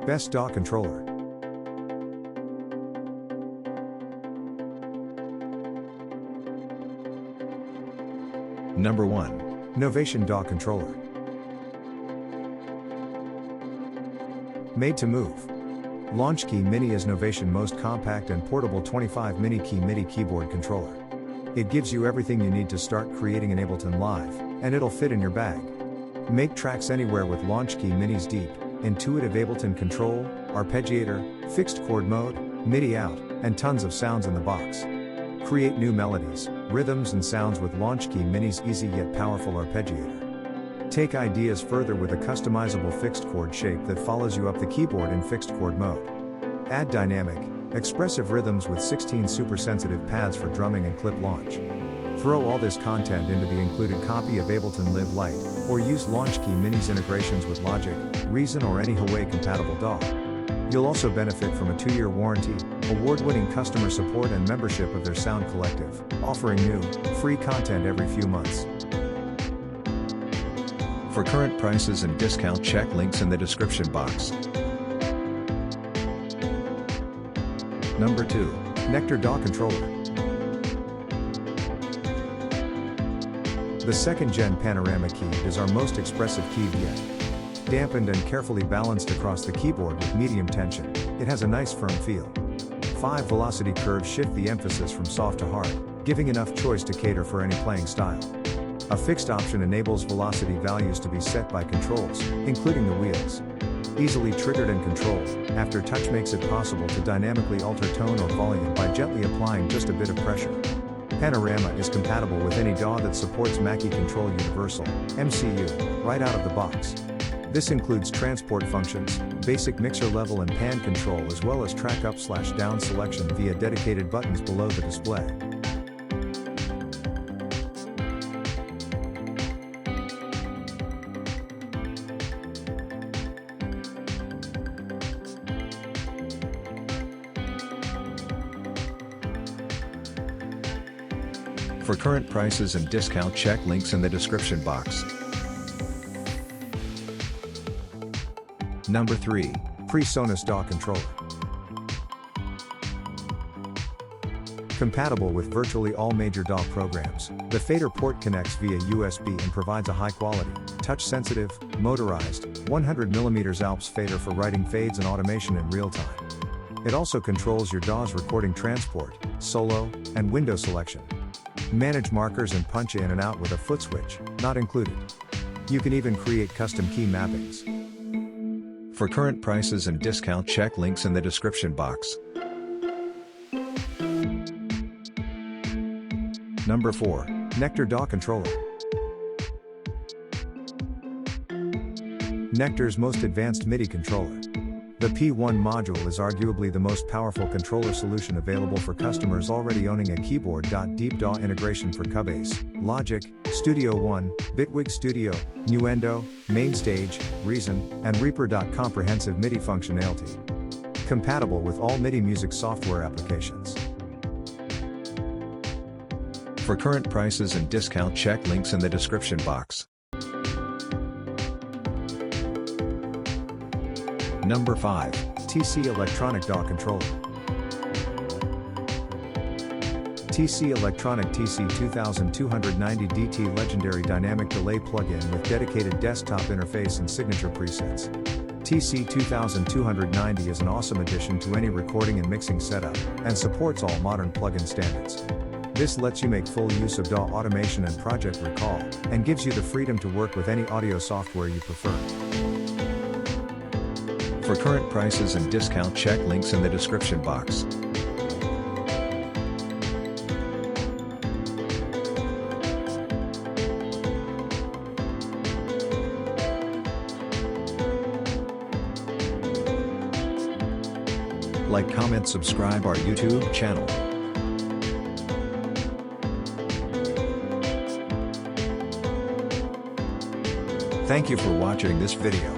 Best DAW Controller. Number 1. Novation DAW Controller. Made to move. LaunchKey Mini is Novation's most compact and portable 25 mini key MIDI keyboard controller. It gives you everything you need to start creating in Ableton Live, and it'll fit in your bag. Make tracks anywhere with LaunchKey Mini's deep, intuitive Ableton control, arpeggiator, fixed chord mode, MIDI out, and tons of sounds in the box. Create new melodies, rhythms and sounds with LaunchKey Mini's easy yet powerful arpeggiator. Take ideas further with a customizable fixed chord shape that follows you up the keyboard in fixed chord mode. Add dynamic, expressive rhythms with 16 super sensitive pads for drumming and clip launch. Throw all this content into the included copy of Ableton Live Lite, or use LaunchKey Mini's integrations with Logic, Reason or any Huawei compatible DAW. You'll also benefit from a 2-year warranty, award-winning customer support and membership of their Sound Collective, offering new, free content every few months. For current prices and discount, check links in the description box. Number 2. Nectar DAW Controller. The 2nd Gen Panorama key is our most expressive key yet. Dampened and carefully balanced across the keyboard with medium tension, it has a nice firm feel. 5 velocity curves shift the emphasis from soft to hard, giving enough choice to cater for any playing style. A fixed option enables velocity values to be set by controls, including the wheels. Easily triggered and controlled, after touch makes it possible to dynamically alter tone or volume by gently applying just a bit of pressure. Panorama is compatible with any DAW that supports Mackie Control Universal (MCU) right out of the box. This includes transport functions, basic mixer level and pan control, as well as track up/down selection via dedicated buttons below the display. For current prices and discount, check links in the description box. Number 3. PreSonus DAW Controller. Compatible with virtually all major DAW programs, the fader port connects via USB and provides a high-quality, touch-sensitive, motorized, 100mm Alps fader for writing fades and automation in real time. It also controls your DAW's recording transport, solo, and window selection. Manage markers and punch in and out with a foot switch, not included. You can even create custom key mappings. For current prices and discount, check links in the description box. Number 4. Nectar DAW Controller. Nectar's most advanced MIDI controller. The P1 module is arguably the most powerful controller solution available for customers already owning a keyboard. Deep DAW integration for Cubase, Logic, Studio One, Bitwig Studio, Nuendo, Mainstage, Reason, and Reaper. Comprehensive MIDI functionality. Compatible with all MIDI music software applications. For current prices and discount, check links in the description box. Number 5. TC Electronic DAW Controller. TC Electronic TC2290 DT legendary dynamic delay plugin with dedicated desktop interface and signature presets. TC2290 is an awesome addition to any recording and mixing setup, and supports all modern plugin standards. This lets you make full use of DAW automation and project recall, and gives you the freedom to work with any audio software you prefer. For current prices and discount, check links in the description box. Like, comment, subscribe our YouTube channel. Thank you for watching this video.